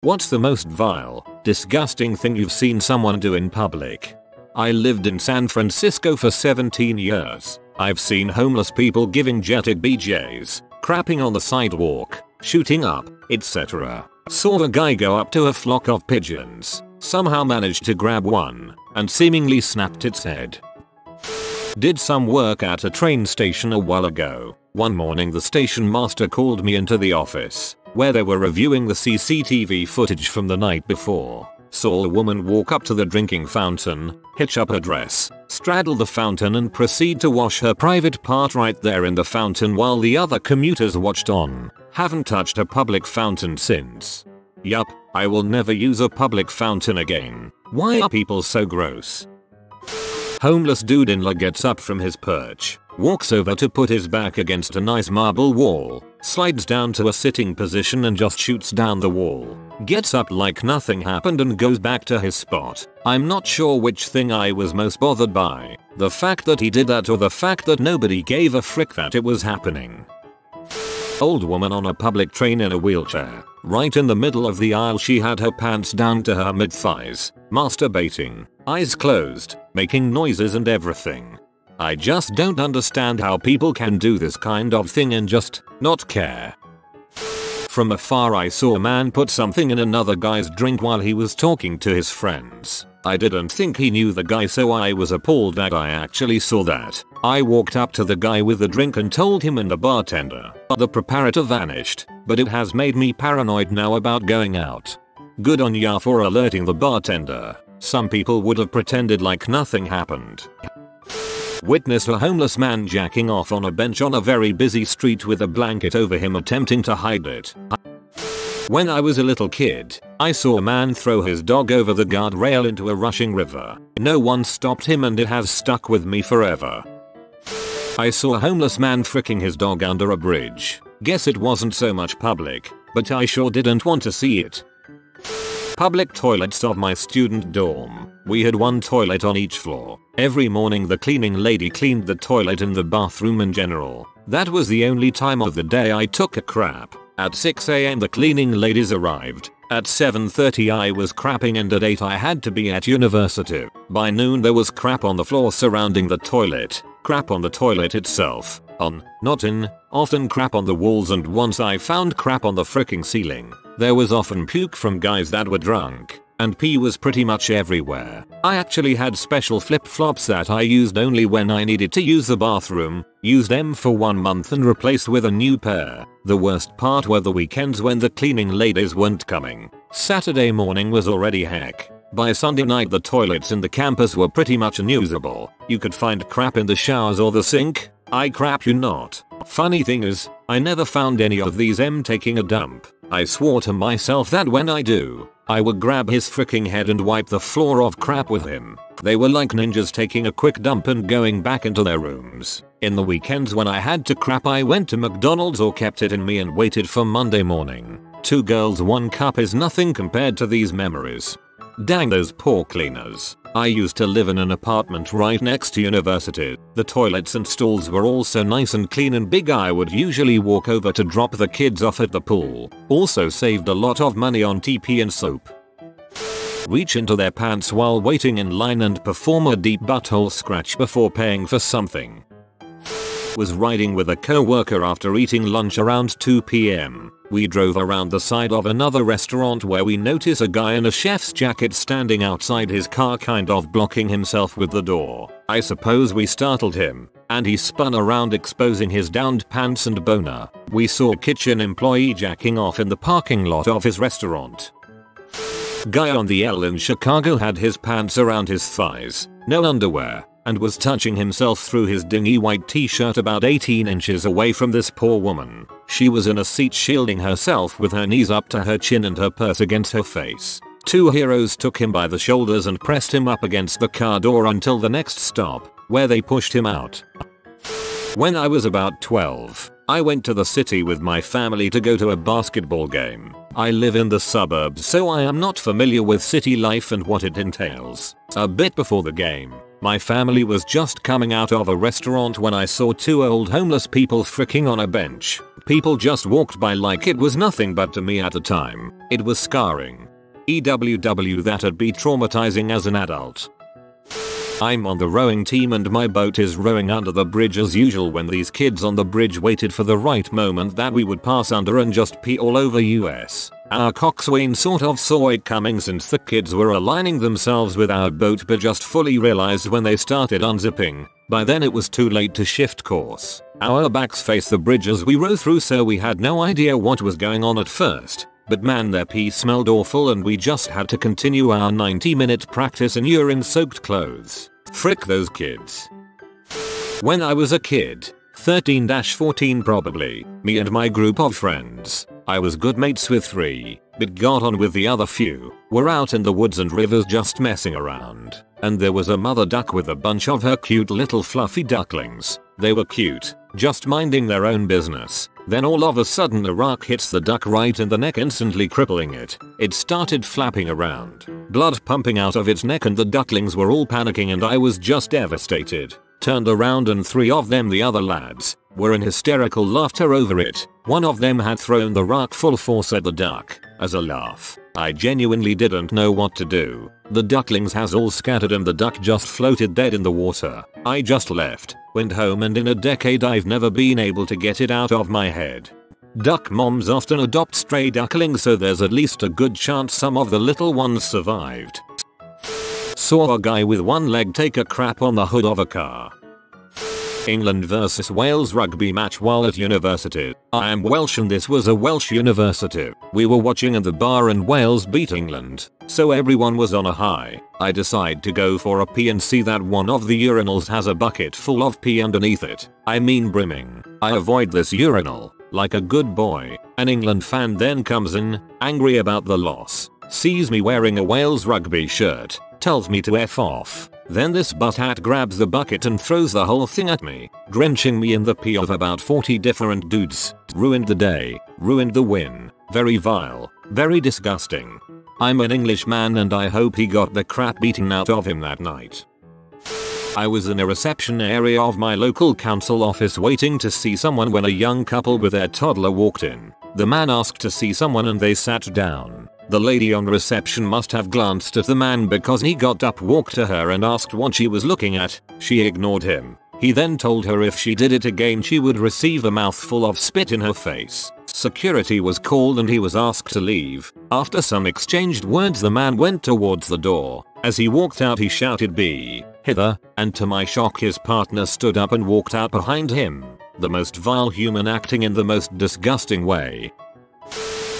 What's the most vile, disgusting thing you've seen someone do in public? I lived in San Francisco for 17 years. I've seen homeless people giving jetted BJs, crapping on the sidewalk, shooting up, etc. Saw a guy go up to a flock of pigeons, somehow managed to grab one, and seemingly snapped its head. Did some work at a train station a while ago. One morning the station master called me into the office, where they were reviewing the CCTV footage from the night before. Saw a woman walk up to the drinking fountain, hitch up her dress, straddle the fountain and proceed to wash her private part right there in the fountain while the other commuters watched on. Haven't touched a public fountain since. Yup, I will never use a public fountain again. Why are people so gross? Homeless dude in La gets up from his perch, walks over to put his back against a nice marble wall, slides down to a sitting position and just shoots down the wall. Gets up like nothing happened and goes back to his spot. I'm not sure which thing I was most bothered by, the fact that he did that or the fact that nobody gave a frick that it was happening. Old woman on a public train in a wheelchair. Right in the middle of the aisle she had her pants down to her mid-thighs, masturbating, eyes closed, making noises and everything. I just don't understand how people can do this kind of thing and just not care. From afar I saw a man put something in another guy's drink while he was talking to his friends. I didn't think he knew the guy, so I was appalled that I actually saw that. I walked up to the guy with the drink and told him and the bartender. The preparator vanished, but it has made me paranoid now about going out. Good on ya for alerting the bartender. Some people would have pretended like nothing happened. Witness a homeless man jacking off on a bench on a very busy street with a blanket over him attempting to hide it. When I was a little kid, I saw a man throw his dog over the guardrail into a rushing river. No one stopped him and it has stuck with me forever. I saw a homeless man fricking his dog under a bridge. Guess it wasn't so much public, but I sure didn't want to see it. Public toilets of my student dorm. We had one toilet on each floor. Every morning the cleaning lady cleaned the toilet and the bathroom in general. That was the only time of the day I took a crap. At 6 AM the cleaning ladies arrived. At 7:30 I was crapping and at 8 I had to be at university. By noon there was crap on the floor surrounding the toilet, crap on the toilet itself, on, not in, often crap on the walls, and once I found crap on the fricking ceiling. There was often puke from guys that were drunk, and pee was pretty much everywhere. I actually had special flip-flops that I used only when I needed to use the bathroom, used them for 1 month and replaced with a new pair. The worst part were the weekends when the cleaning ladies weren't coming. Saturday morning was already heck. By Sunday night the toilets in the campus were pretty much unusable. You could find crap in the showers or the sink. I crap you not. Funny thing is, I never found any of these taking a dump. I swore to myself that when I do, I would grab his freaking head and wipe the floor of crap with him. They were like ninjas taking a quick dump and going back into their rooms. In the weekends when I had to crap I went to McDonald's or kept it in me and waited for Monday morning. 2 girls 1 cup is nothing compared to these memories. Dang those poor cleaners. I used to live in an apartment right next to university. The toilets and stalls were all so nice and clean and big I would usually walk over to drop the kids off at the pool. Also saved a lot of money on TP and soap. Reach into their pants while waiting in line and perform a deep butthole scratch before paying for something. Was riding with a co-worker after eating lunch around 2 PM. We drove around the side of another restaurant where we notice a guy in a chef's jacket standing outside his car kind of blocking himself with the door. I suppose we startled him, and he spun around exposing his downed pants and boner. We saw a kitchen employee jacking off in the parking lot of his restaurant. Guy on the L in Chicago had his pants around his thighs, no underwear, and was touching himself through his dingy white t-shirt about 18 inches away from this poor woman. She was in a seat shielding herself with her knees up to her chin and her purse against her face. 2 heroes took him by the shoulders and pressed him up against the car door until the next stop, where they pushed him out. When I was about 12, I went to the city with my family to go to a basketball game. I live in the suburbs so I am not familiar with city life and what it entails. A bit before the game, My family was just coming out of a restaurant when I saw two old homeless people fricking on a bench. People just walked by like it was nothing, but to me at the time, it was scarring. EWW, that'd be traumatizing as an adult. I'm on the rowing team and my boat is rowing under the bridge as usual when these kids on the bridge waited for the right moment that we would pass under and just pee all over us. Our coxswain sort of saw it coming since the kids were aligning themselves with our boat but just fully realized when they started unzipping. By then it was too late to shift course. Our backs faced the bridge as we row through, so we had no idea what was going on at first. But man, their pee smelled awful and we just had to continue our 90-minute practice in urine-soaked clothes. Frick those kids. When I was a kid, 13-14 probably, me and my group of friends, I was good mates with 3, but got on with the other few, were out in the woods and rivers just messing around. And there was a mother duck with a bunch of her cute little fluffy ducklings. They were cute, just minding their own business. Then all of a sudden a rock hits the duck right in the neck, instantly crippling it. It started flapping around, blood pumping out of its neck, and the ducklings were all panicking and I was just devastated. Turned around and 3 of them, the other lads, were in hysterical laughter over it. One of them had thrown the rock full force at the duck. As a laugh, I genuinely didn't know what to do. The ducklings has all scattered and the duck just floated dead in the water. I just left, went home, and in a decade I've never been able to get it out of my head. Duck moms often adopt stray ducklings, so there's at least a good chance some of the little ones survived. Saw a guy with one leg take a crap on the hood of a car. England vs Wales rugby match while at university. I am Welsh and this was a Welsh university. We were watching in the bar and Wales beat England, so everyone was on a high. I decide to go for a pee and see that one of the urinals has a bucket full of pee underneath it. I mean brimming. I avoid this urinal like a good boy. An England fan then comes in, angry about the loss, sees me wearing a Wales rugby shirt, tells me to F off. Then this butthats grabs the bucket and throws the whole thing at me, drenching me in the pee of about 40 different dudes. Ruined the day, ruined the win. Very vile, very disgusting. I'm an Englishman and I hope he got the crap beaten out of him that night. I was in a reception area of my local council office waiting to see someone when a young couple with their toddler walked in. The man asked to see someone and they sat down. The lady on reception must have glanced at the man because he got up, walked to her and asked what she was looking at. She ignored him. He then told her if she did it again she would receive a mouthful of spit in her face. Security was called and he was asked to leave. After some exchanged words the man went towards the door. As he walked out he shouted, "Be hither," and to my shock his partner stood up and walked out behind him. The most vile human acting in the most disgusting way.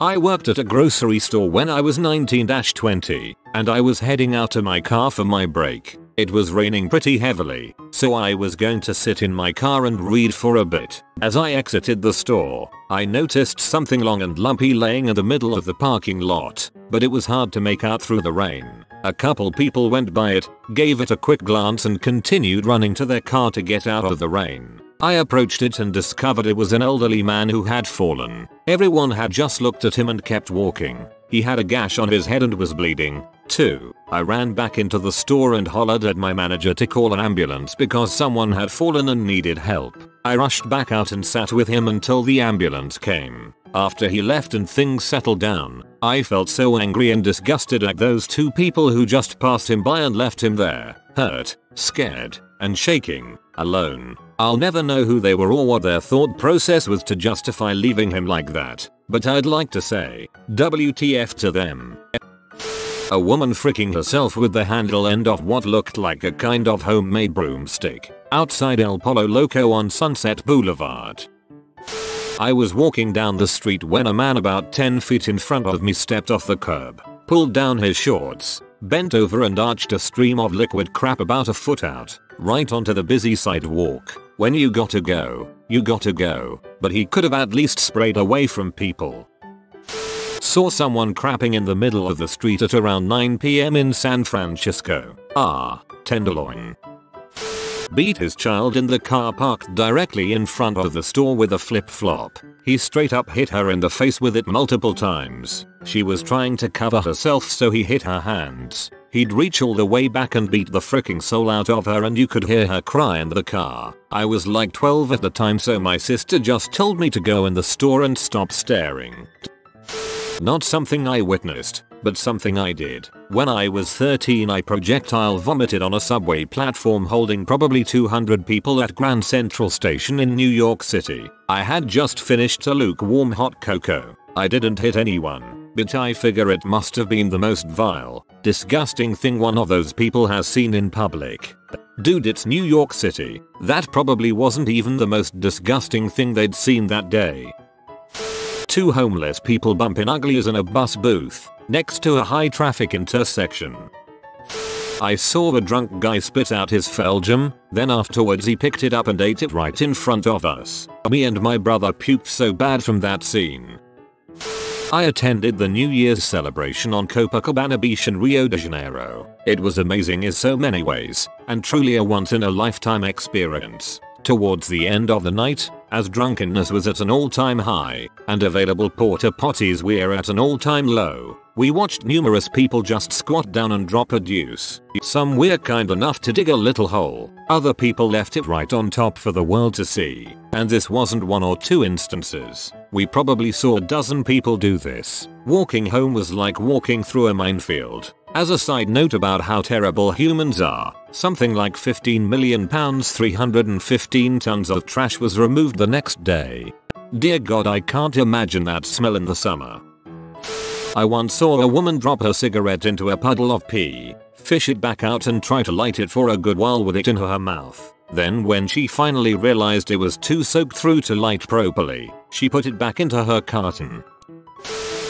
I worked at a grocery store when I was 19-20, and I was heading out to my car for my break. It was raining pretty heavily, so I was going to sit in my car and read for a bit. As I exited the store, I noticed something long and lumpy laying in the middle of the parking lot, but it was hard to make out through the rain. A couple people went by it, gave it a quick glance and continued running to their car to get out of the rain. I approached it and discovered it was an elderly man who had fallen. Everyone had just looked at him and kept walking. He had a gash on his head and was bleeding, too. I ran back into the store and hollered at my manager to call an ambulance because someone had fallen and needed help. I rushed back out and sat with him until the ambulance came. After he left and things settled down, I felt so angry and disgusted at those two people who just passed him by and left him there, hurt, scared, and shaking, alone. I'll never know who they were or what their thought process was to justify leaving him like that, but I'd like to say, WTF to them. A woman fricking herself with the handle end of what looked like a kind of homemade broomstick, outside El Polo Loco on Sunset Boulevard. I was walking down the street when a man about 10 feet in front of me stepped off the curb, pulled down his shorts, bent over and arched a stream of liquid crap about a foot out, right onto the busy sidewalk. When you gotta go, you gotta go, but he could have at least sprayed away from people. Saw someone crapping in the middle of the street at around 9 PM in San Francisco. Tenderloin. Beat his child in the car parked directly in front of the store with a flip-flop. He straight up hit her in the face with it multiple times. She was trying to cover herself so he hit her hands. He'd reach all the way back and beat the fricking soul out of her, and you could hear her cry in the car. I was like 12 at the time, so my sister just told me to go in the store and stop staring. Not something I witnessed, but something I did. When I was 13, I projectile vomited on a subway platform holding probably 200 people at Grand Central Station in New York City. I had just finished a lukewarm hot cocoa. I didn't hit anyone, but I figure it must have been the most vile, disgusting thing one of those people has seen in public. Dude, it's New York City. That probably wasn't even the most disgusting thing they'd seen that day. Two homeless people bumping uglies in a bus booth next to a high traffic intersection. I saw the drunk guy spit out his Felgium, then afterwards he picked it up and ate it right in front of us. Me and my brother puked so bad from that scene. I attended the New Year's celebration on Copacabana Beach in Rio de Janeiro. It was amazing in so many ways, and truly a once-in-a-lifetime experience. Towards the end of the night, as drunkenness was at an all-time high, and available porta potties were at an all-time low, we watched numerous people just squat down and drop a deuce. Some were kind enough to dig a little hole, other people left it right on top for the world to see, and this wasn't one or two instances. We probably saw a dozen people do this. Walking home was like walking through a minefield. As a side note about how terrible humans are, something like £15 million, 315 tons of trash was removed the next day. Dear God, I can't imagine that smell in the summer. I once saw a woman drop her cigarette into a puddle of pee, fish it back out and try to light it for a good while with it in her mouth. Then when she finally realized it was too soaked through to light properly, she put it back into her carton.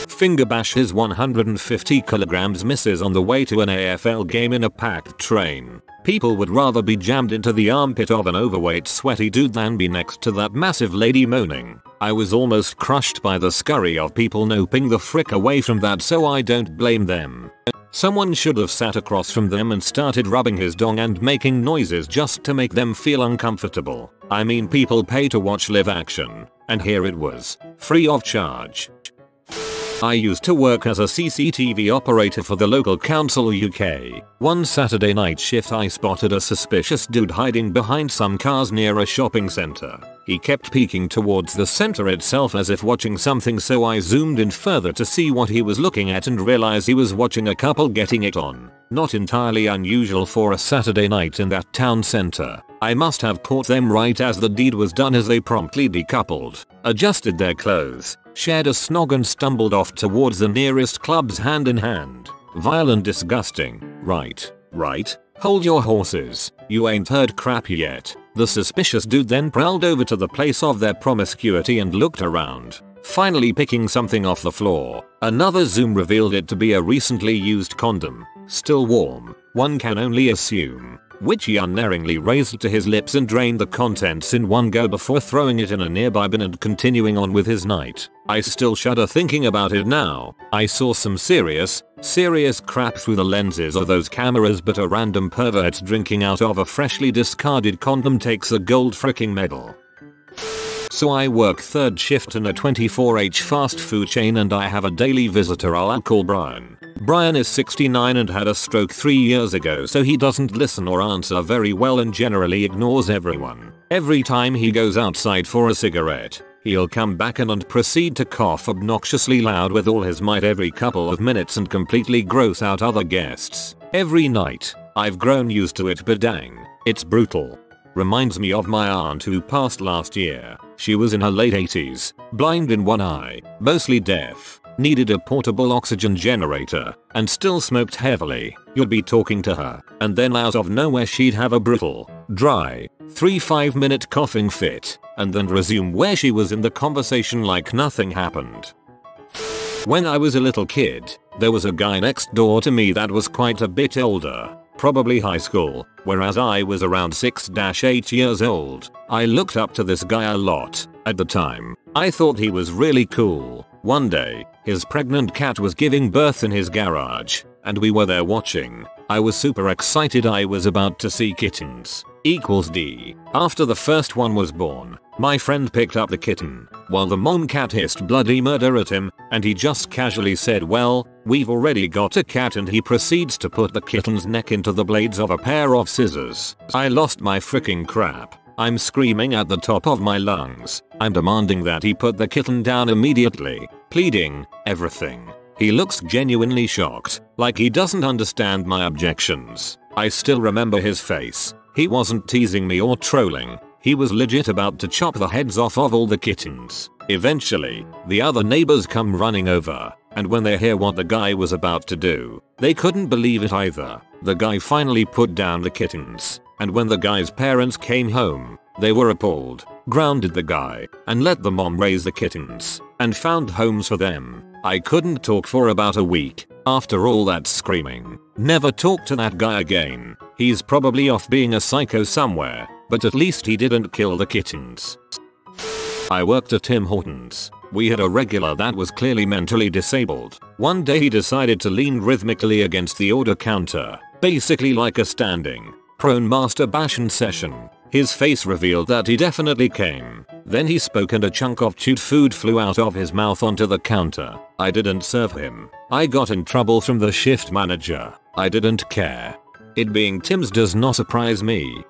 Finger bash his 150 kilograms misses on the way to an AFL game in a packed train. People would rather be jammed into the armpit of an overweight sweaty dude than be next to that massive lady moaning. I was almost crushed by the scurry of people noping the frick away from that, so I don't blame them. Someone should have sat across from them and started rubbing his dong and making noises just to make them feel uncomfortable. I mean, people pay to watch live action, and here it was, free of charge. I used to work as a CCTV operator for the local council UK. One Saturday night shift I spotted a suspicious dude hiding behind some cars near a shopping centre. He kept peeking towards the centre itself as if watching something, so I zoomed in further to see what he was looking at and realized he was watching a couple getting it on. Not entirely unusual for a Saturday night in that town centre. I must have caught them right as the deed was done, as they promptly decoupled, adjusted their clothes, shared a snog and stumbled off towards the nearest clubs hand in hand. Vile and disgusting. Right. Hold your horses. You ain't heard crap yet. The suspicious dude then prowled over to the place of their promiscuity and looked around, finally picking something off the floor. Another zoom revealed it to be a recently used condom, still warm, one can only assume, which he unerringly raised to his lips and drained the contents in one go before throwing it in a nearby bin and continuing on with his night. I still shudder thinking about it now. I saw some serious crap through the lenses of those cameras, but a random pervert drinking out of a freshly discarded condom takes a gold fricking medal. So I work third shift in a 24H fast food chain, and I have a daily visitor I'll call Brian. Brian is 69 and had a stroke 3 years ago, so he doesn't listen or answer very well and generally ignores everyone. Every time he goes outside for a cigarette, he'll come back in and proceed to cough obnoxiously loud with all his might every couple of minutes and completely gross out other guests. Every night. I've grown used to it, but dang, it's brutal. Reminds me of my aunt who passed last year. She was in her late 80s, blind in one eye, mostly deaf, needed a portable oxygen generator, and still smoked heavily. You'd be talking to her, and then out of nowhere she'd have a brutal, dry, 3-5-minute coughing fit, and then resume where she was in the conversation like nothing happened. When I was a little kid, there was a guy next door to me that was quite a bit older, probably high school, whereas I was around 6-8 years old. I looked up to this guy a lot. At the time, I thought he was really cool. One day, his pregnant cat was giving birth in his garage, and we were there watching. I was super excited. I was about to see kittens. equals D. After the first one was born, my friend picked up the kitten, while the mom cat hissed bloody murder at him, and he just casually said, well, we've already got a cat, and he proceeds to put the kitten's neck into the blades of a pair of scissors. I lost my freaking crap. I'm screaming at the top of my lungs. I'm demanding that he put the kitten down immediately, pleading, everything. He looks genuinely shocked, like he doesn't understand my objections. I still remember his face. He wasn't teasing me or trolling. He was legit about to chop the heads off of all the kittens. Eventually, the other neighbors come running over, and when they hear what the guy was about to do, they couldn't believe it either. The guy finally put down the kittens, and when the guy's parents came home, they were appalled, grounded the guy, and let the mom raise the kittens, and found homes for them. I couldn't talk for about a week. After all that screaming, never talk to that guy again. He's probably off being a psycho somewhere, but at least he didn't kill the kittens. I worked at Tim Hortons. We had a regular that was clearly mentally disabled. One day he decided to lean rhythmically against the order counter, basically like a standing, prone masturbation session. His face revealed that he definitely came. Then he spoke and a chunk of chewed food flew out of his mouth onto the counter. I didn't serve him. I got in trouble from the shift manager. I didn't care. It being Tim's does not surprise me.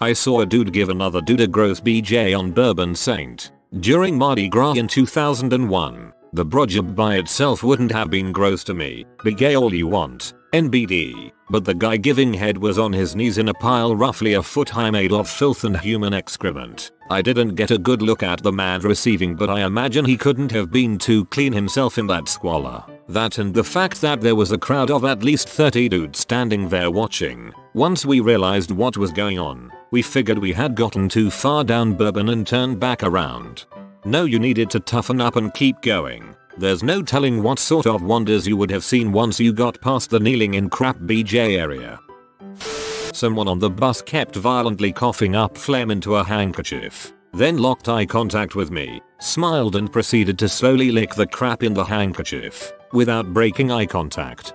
I saw a dude give another dude a gross BJ on Bourbon Saint during Mardi Gras in 2001. The brojob by itself wouldn't have been gross to me. Be gay all you want, NBD. But the guy giving head was on his knees in a pile roughly a foot high made of filth and human excrement. I didn't get a good look at the man receiving, but I imagine he couldn't have been too clean himself in that squalor. That and the fact that there was a crowd of at least 30 dudes standing there watching. Once we realized what was going on, we figured we had gotten too far down Bourbon and turned back around. No, you needed to toughen up and keep going. There's no telling what sort of wonders you would have seen once you got past the kneeling in crap BJ area. Someone on the bus kept violently coughing up phlegm into a handkerchief, then locked eye contact with me, smiled and proceeded to slowly lick the crap in the handkerchief, without breaking eye contact.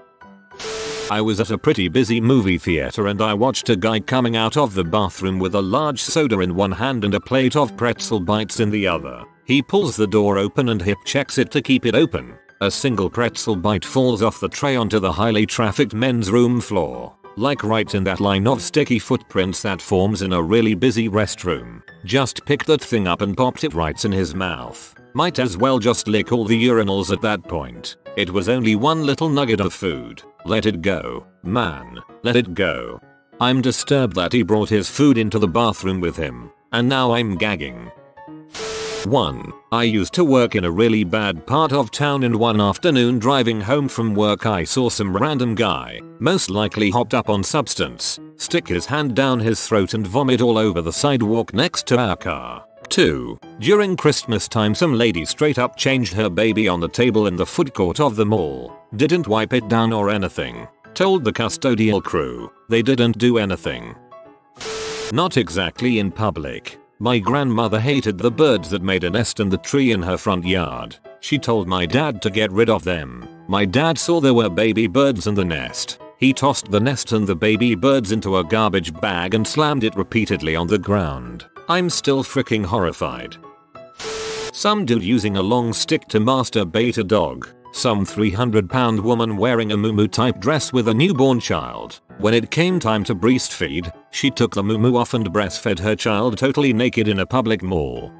I was at a pretty busy movie theater and I watched a guy coming out of the bathroom with a large soda in one hand and a plate of pretzel bites in the other. He pulls the door open and hip checks it to keep it open. A single pretzel bite falls off the tray onto the highly trafficked men's room floor, like right in that line of sticky footprints that forms in a really busy restroom. Just picked that thing up and popped it right in his mouth. Might as well just lick all the urinals at that point. It was only one little nugget of food. Let it go, man. Let it go. I'm disturbed that he brought his food into the bathroom with him, and now I'm gagging. 1. I used to work in a really bad part of town, and one afternoon driving home from work I saw some random guy, most likely hopped up on substance, stick his hand down his throat and vomit all over the sidewalk next to our car. 2. During Christmas time some lady straight up changed her baby on the table in the food court of the mall, didn't wipe it down or anything, told the custodial crew, they didn't do anything. Not exactly in public. My grandmother hated the birds that made a nest in the tree in her front yard. She told my dad to get rid of them. My dad saw there were baby birds in the nest. He tossed the nest and the baby birds into a garbage bag and slammed it repeatedly on the ground. I'm still freaking horrified. Some dude using a long stick to masturbate a dog. Some 300-pound woman wearing a muumuu type dress with a newborn child. When it came time to breastfeed, she took the muumuu off and breastfed her child totally naked in a public mall.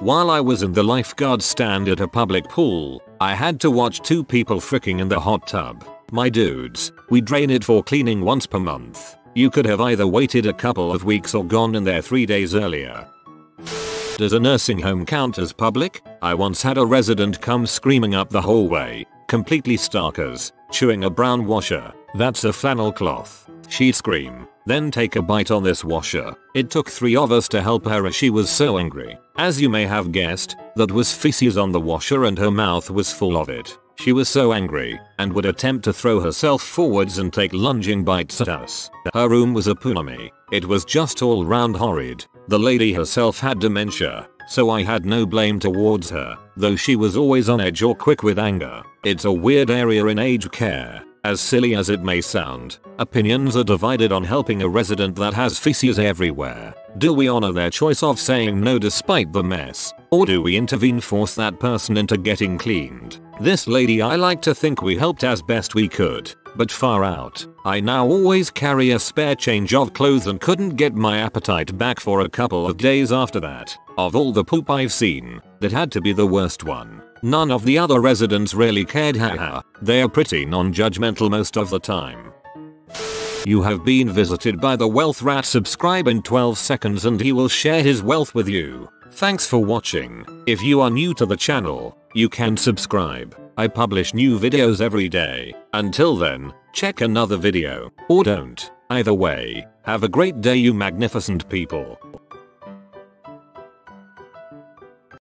While I was in the lifeguard stand at a public pool, I had to watch two people fricking in the hot tub. My dudes, we drain it for cleaning once per month. You could have either waited a couple of weeks or gone in there 3 days earlier. Does a nursing home count as public? I once had a resident come screaming up the hallway, completely starkers, chewing a brown washer. That's a flannel cloth. She'd scream, then take a bite on this washer. It took 3 of us to help her as she was so angry. As you may have guessed, that was feces on the washer and her mouth was full of it. She was so angry, and would attempt to throw herself forwards and take lunging bites at us. Her room was a punami. It was just all round horrid. The lady herself had dementia, so I had no blame towards her, though she was always on edge or quick with anger. It's a weird area in aged care. As silly as it may sound, opinions are divided on helping a resident that has feces everywhere. Do we honor their choice of saying no despite the mess? Or do we intervene, force that person into getting cleaned? This lady, I like to think we helped as best we could, but far out. I now always carry a spare change of clothes and couldn't get my appetite back for a couple of days after that. Of all the poop I've seen, that had to be the worst one. None of the other residents really cared, haha. They are pretty non-judgmental most of the time. You have been visited by the wealth rat. Subscribe in 12 seconds and he will share his wealth with you. Thanks for watching. If you are new to the channel, you can subscribe. I publish new videos every day. Until then, check another video, or don't. Either way, have a great day, you magnificent people.